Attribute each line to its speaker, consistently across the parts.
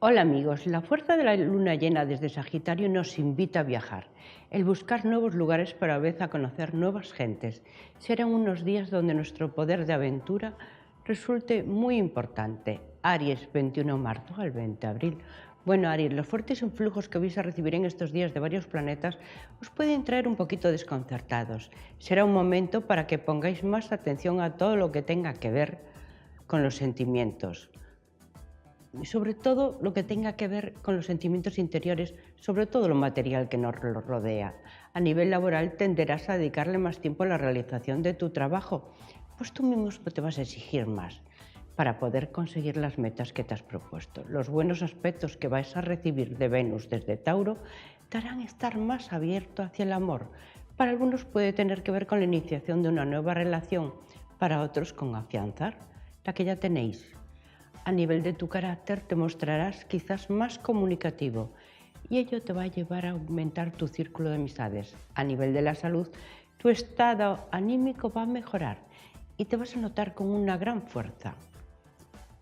Speaker 1: Hola amigos, la fuerza de la luna llena desde Sagitario nos invita a viajar, el buscar nuevos lugares para a vez a conocer nuevas gentes. Serán unos días donde nuestro poder de aventura resulte muy importante. Aries, 21 de marzo al 20 de abril. Bueno, Aries, los fuertes influjos que vais a recibir en estos días de varios planetas os pueden traer un poquito desconcertados. Será un momento para que pongáis más atención a todo lo que tenga que ver con los sentimientos. Y sobre todo lo que tenga que ver con los sentimientos interiores, sobre todo lo material que nos rodea. A nivel laboral tenderás a dedicarle más tiempo a la realización de tu trabajo, pues tú mismo te vas a exigir más para poder conseguir las metas que te has propuesto. Los buenos aspectos que vais a recibir de Venus desde Tauro te harán estar más abierto hacia el amor. Para algunos puede tener que ver con la iniciación de una nueva relación, para otros con afianzar la que ya tenéis. A nivel de tu carácter te mostrarás quizás más comunicativo y ello te va a llevar a aumentar tu círculo de amistades. A nivel de la salud, tu estado anímico va a mejorar y te vas a notar con una gran fuerza.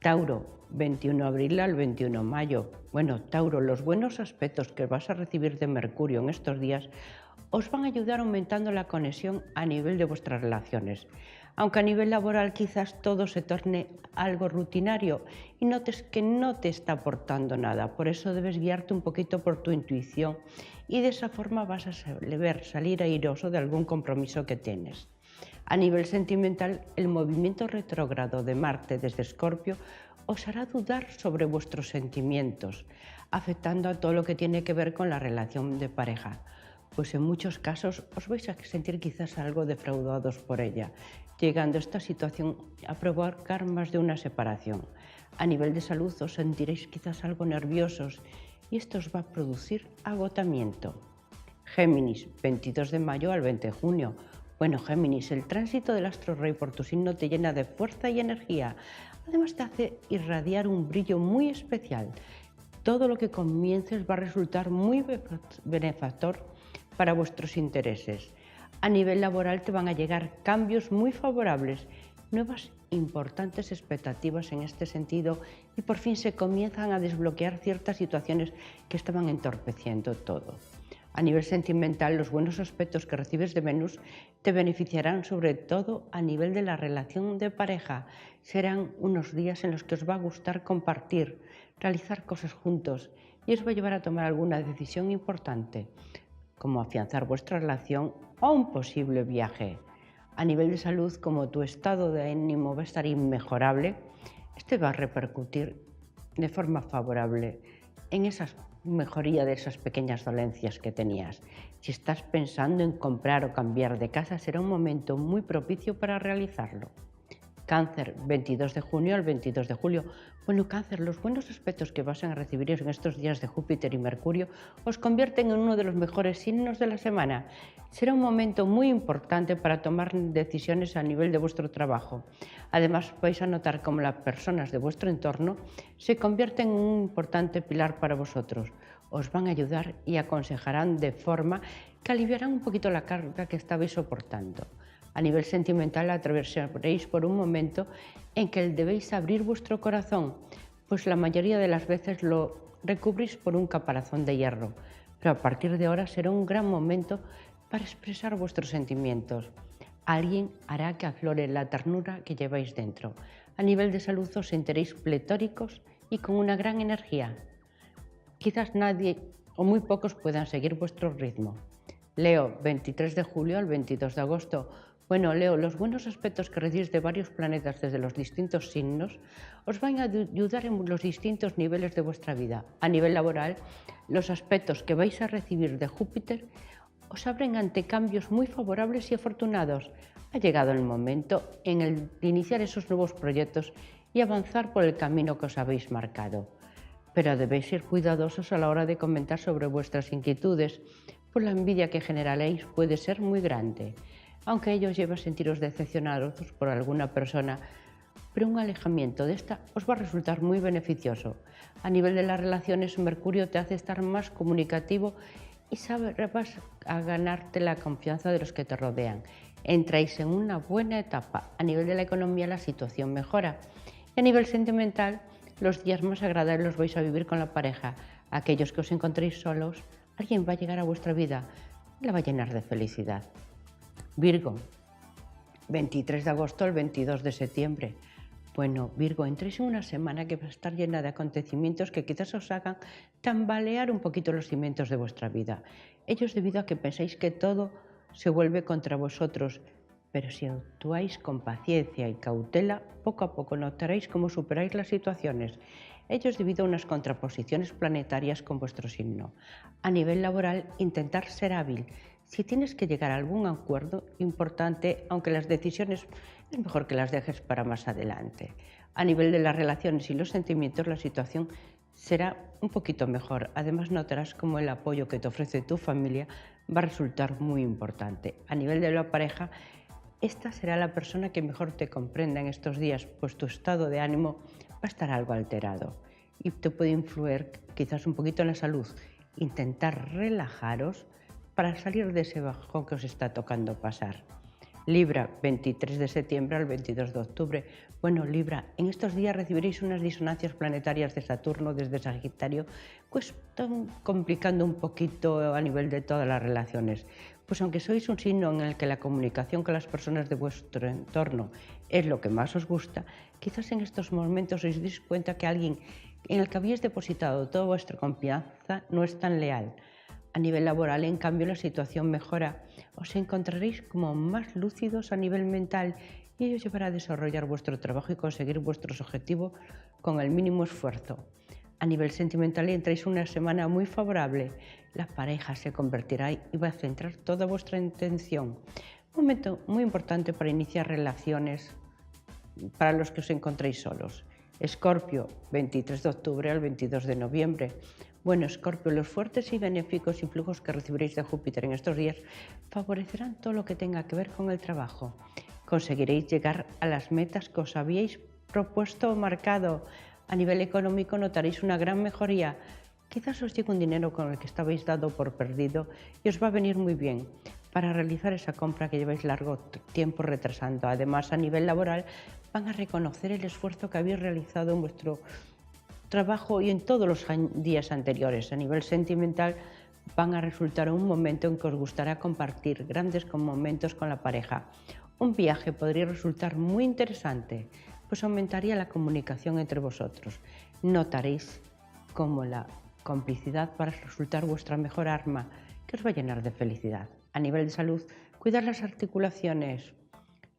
Speaker 1: Tauro, 21 de abril al 21 de mayo. Bueno, Tauro, los buenos aspectos que vas a recibir de Mercurio en estos días os van a ayudar aumentando la conexión a nivel de vuestras relaciones. Aunque a nivel laboral quizás todo se torne algo rutinario y notes que no te está aportando nada. Por eso debes guiarte un poquito por tu intuición y de esa forma vas a salir airoso de algún compromiso que tienes. A nivel sentimental, el movimiento retrógrado de Marte desde Escorpio os hará dudar sobre vuestros sentimientos, afectando a todo lo que tiene que ver con la relación de pareja. Pues en muchos casos os vais a sentir quizás algo defraudados por ella, llegando esta situación a provocar más de una separación. A nivel de salud os sentiréis quizás algo nerviosos y esto os va a producir agotamiento. Géminis, 22 de mayo al 20 de junio. Bueno, Géminis, el tránsito del astro rey por tu signo te llena de fuerza y energía. Además te hace irradiar un brillo muy especial. Todo lo que comiences va a resultar muy benefactor para vuestros intereses. A nivel laboral te van a llegar cambios muy favorables, nuevas importantes expectativas en este sentido y por fin se comienzan a desbloquear ciertas situaciones que estaban entorpeciendo todo. A nivel sentimental, los buenos aspectos que recibes de Venus te beneficiarán sobre todo a nivel de la relación de pareja. Serán unos días en los que os va a gustar compartir, realizar cosas juntos y os va a llevar a tomar alguna decisión importante, como afianzar vuestra relación o un posible viaje. A nivel de salud, como tu estado de ánimo va a estar inmejorable, este va a repercutir de forma favorable en esa mejoría de esas pequeñas dolencias que tenías. Si estás pensando en comprar o cambiar de casa, será un momento muy propicio para realizarlo. Cáncer, 22 de junio al 22 de julio. Bueno, Cáncer, los buenos aspectos que vas a recibir en estos días de Júpiter y Mercurio os convierten en uno de los mejores signos de la semana. Será un momento muy importante para tomar decisiones a nivel de vuestro trabajo. Además, vais a notar cómo las personas de vuestro entorno se convierten en un importante pilar para vosotros. Os van a ayudar y aconsejarán de forma que aliviarán un poquito la carga que estabais soportando. A nivel sentimental atravesaréis por un momento en que debéis abrir vuestro corazón, pues la mayoría de las veces lo recubrís por un caparazón de hierro, pero a partir de ahora será un gran momento para expresar vuestros sentimientos. Alguien hará que aflore la ternura que lleváis dentro. A nivel de salud os sentiréis pletóricos y con una gran energía. Quizás nadie o muy pocos puedan seguir vuestro ritmo. Leo, 23 de julio al 22 de agosto. Bueno, Leo, los buenos aspectos que recibís de varios planetas desde los distintos signos os van a ayudar en los distintos niveles de vuestra vida. A nivel laboral, los aspectos que vais a recibir de Júpiter os abren ante cambios muy favorables y afortunados. Ha llegado el momento en el de iniciar esos nuevos proyectos y avanzar por el camino que os habéis marcado. Pero debéis ser cuidadosos a la hora de comentar sobre vuestras inquietudes, pues la envidia que generaréis puede ser muy grande. Aunque ello os lleve a sentiros decepcionados por alguna persona, pero un alejamiento de esta os va a resultar muy beneficioso. A nivel de las relaciones, Mercurio te hace estar más comunicativo y vas a ganarte la confianza de los que te rodean. Entráis en una buena etapa. A nivel de la economía, la situación mejora. Y a nivel sentimental, Los días más agradables los vais a vivir con la pareja. Aquellos que os encontréis solos, alguien va a llegar a vuestra vida, la va a llenar de felicidad. Virgo, 23 de agosto al 22 de septiembre. Bueno, Virgo, entréis en una semana que va a estar llena de acontecimientos que quizás os hagan tambalear un poquito los cimientos de vuestra vida. Ello es debido a que pensáis que todo se vuelve contra vosotros, pero si actuáis con paciencia y cautela, poco a poco notaréis cómo superáis las situaciones. Ello es debido a unas contraposiciones planetarias con vuestro signo. A nivel laboral, intentar ser hábil. Si tienes que llegar a algún acuerdo importante, aunque las decisiones es mejor que las dejes para más adelante. A nivel de las relaciones y los sentimientos, la situación será un poquito mejor. Además, notarás cómo el apoyo que te ofrece tu familia va a resultar muy importante. A nivel de la pareja, esta será la persona que mejor te comprenda en estos días, pues tu estado de ánimo va a estar algo alterado y te puede influir quizás un poquito en la salud. Intentar relajaros para salir de ese bajón que os está tocando pasar. Libra, 23 de septiembre al 22 de octubre. Bueno, Libra, en estos días recibiréis unas disonancias planetarias de Saturno desde Sagitario, pues están complicando un poquito a nivel de todas las relaciones. Pues aunque sois un signo en el que la comunicación con las personas de vuestro entorno es lo que más os gusta, quizás en estos momentos os deis cuenta que alguien en el que habéis depositado toda vuestra confianza no es tan leal. A nivel laboral, en cambio, la situación mejora. Os encontraréis como más lúcidos a nivel mental y ello os llevará a desarrollar vuestro trabajo y conseguir vuestros objetivos con el mínimo esfuerzo. A nivel sentimental, entráis una semana muy favorable. La pareja se convertirá y va a centrar toda vuestra atención. Un momento muy importante para iniciar relaciones para los que os encontréis solos. Escorpio, 23 de octubre al 22 de noviembre. Bueno, Escorpio, los fuertes y benéficos influjos que recibiréis de Júpiter en estos días favorecerán todo lo que tenga que ver con el trabajo. Conseguiréis llegar a las metas que os habíais propuesto o marcado. A nivel económico notaréis una gran mejoría. Quizás os llegue un dinero con el que estabais dado por perdido y os va a venir muy bien para realizar esa compra que lleváis largo tiempo retrasando. Además, a nivel laboral, van a reconocer el esfuerzo que habéis realizado en vuestro trabajo y en todos los días anteriores. A nivel sentimental, van a resultar un momento en que os gustará compartir grandes momentos con la pareja. Un viaje podría resultar muy interesante, pues aumentaría la comunicación entre vosotros. Notaréis cómo la complicidad va a resultar vuestra mejor arma, que os va a llenar de felicidad. A nivel de salud, cuidar las articulaciones,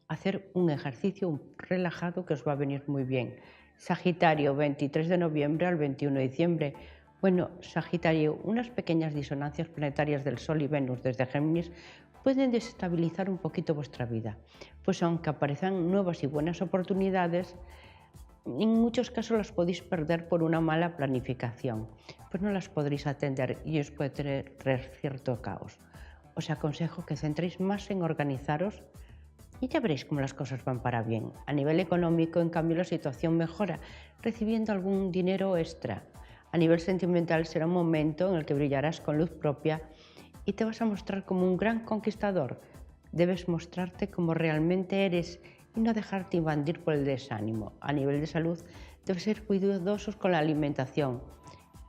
Speaker 1: hacer un ejercicio relajado que os va a venir muy bien. Sagitario, 23 de noviembre al 21 de diciembre. Bueno, Sagitario, unas pequeñas disonancias planetarias del Sol y Venus desde Géminis pueden desestabilizar un poquito vuestra vida, pues aunque aparezcan nuevas y buenas oportunidades, en muchos casos las podéis perder por una mala planificación, pues no las podréis atender y os puede traer cierto caos. Os aconsejo que centréis más en organizaros y ya veréis cómo las cosas van para bien. A nivel económico, en cambio, la situación mejora, recibiendo algún dinero extra. A nivel sentimental será un momento en el que brillarás con luz propia y te vas a mostrar como un gran conquistador. Debes mostrarte como realmente eres y no dejarte invadir por el desánimo. A nivel de salud, debes ser cuidadosos con la alimentación.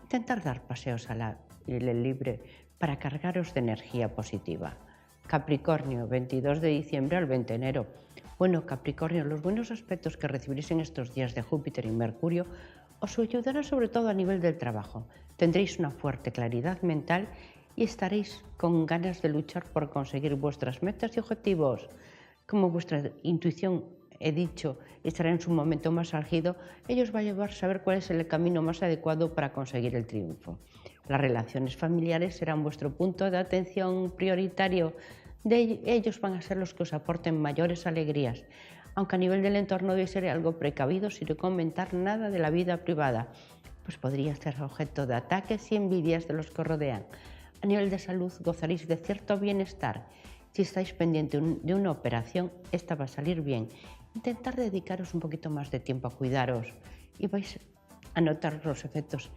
Speaker 1: Intentar dar paseos al aire libre para cargaros de energía positiva. Capricornio, 22 de diciembre al 20 de enero. Bueno, Capricornio, los buenos aspectos que recibiréis en estos días de Júpiter y Mercurio os ayudarán sobre todo a nivel del trabajo. Tendréis una fuerte claridad mental y estaréis con ganas de luchar por conseguir vuestras metas y objetivos. Como vuestra intuición, he dicho, estará en su momento más álgido, ello os va a llevar a saber cuál es el camino más adecuado para conseguir el triunfo. Las relaciones familiares serán vuestro punto de atención prioritario. Ellos van a ser los que os aporten mayores alegrías, aunque a nivel del entorno debe ser algo precavido sin comentar nada de la vida privada, pues podría ser objeto de ataques y envidias de los que os rodean. A nivel de salud gozaréis de cierto bienestar. Si estáis pendientes de una operación, esta va a salir bien. Intentar dedicaros un poquito más de tiempo a cuidaros y vais a notar los efectos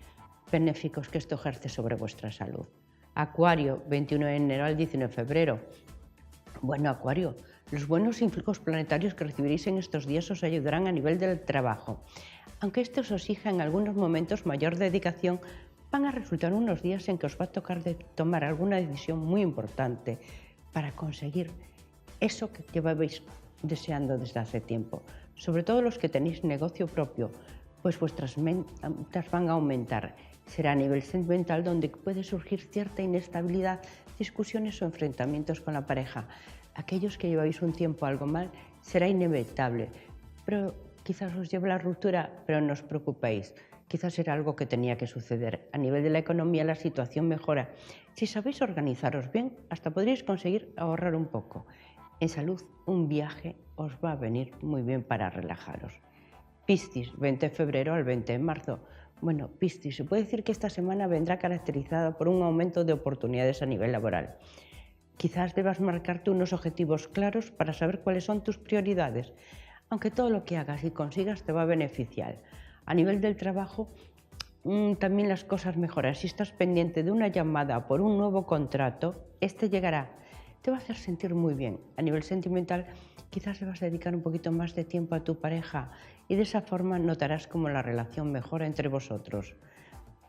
Speaker 1: benéficos que esto ejerce sobre vuestra salud. Acuario, 21 de enero al 19 de febrero. Bueno, Acuario, los buenos influjos planetarios que recibiréis en estos días os ayudarán a nivel del trabajo. Aunque esto os exija en algunos momentos mayor dedicación, van a resultar unos días en que os va a tocar tomar alguna decisión muy importante para conseguir eso que llevabais deseando desde hace tiempo. Sobre todo los que tenéis negocio propio, pues vuestras ventas van a aumentar. Será a nivel sentimental donde puede surgir cierta inestabilidad, discusiones o enfrentamientos con la pareja. Aquellos que lleváis un tiempo algo mal, será inevitable, pero quizás os lleve la ruptura, pero no os preocupéis. Quizás era algo que tenía que suceder. A nivel de la economía la situación mejora. Si sabéis organizaros bien, hasta podréis conseguir ahorrar un poco. En salud, un viaje os va a venir muy bien para relajaros. Piscis, 20 de febrero al 20 de marzo. Bueno, Piscis, se puede decir que esta semana vendrá caracterizada por un aumento de oportunidades a nivel laboral. Quizás debas marcarte unos objetivos claros para saber cuáles son tus prioridades, aunque todo lo que hagas y consigas te va a beneficiar. A nivel del trabajo, también las cosas mejoran. Si estás pendiente de una llamada por un nuevo contrato, este llegará. Te va a hacer sentir muy bien. A nivel sentimental, quizás le vas a dedicar un poquito más de tiempo a tu pareja y de esa forma notarás cómo la relación mejora entre vosotros,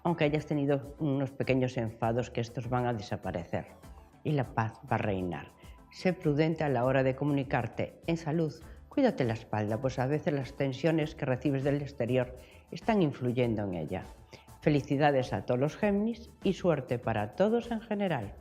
Speaker 1: aunque hayas tenido unos pequeños enfados que estos van a desaparecer y la paz va a reinar. Sé prudente a la hora de comunicarte. En salud, cuídate la espalda, pues a veces las tensiones que recibes del exterior están influyendo en ella. Felicidades a todos los Géminis y suerte para todos en general.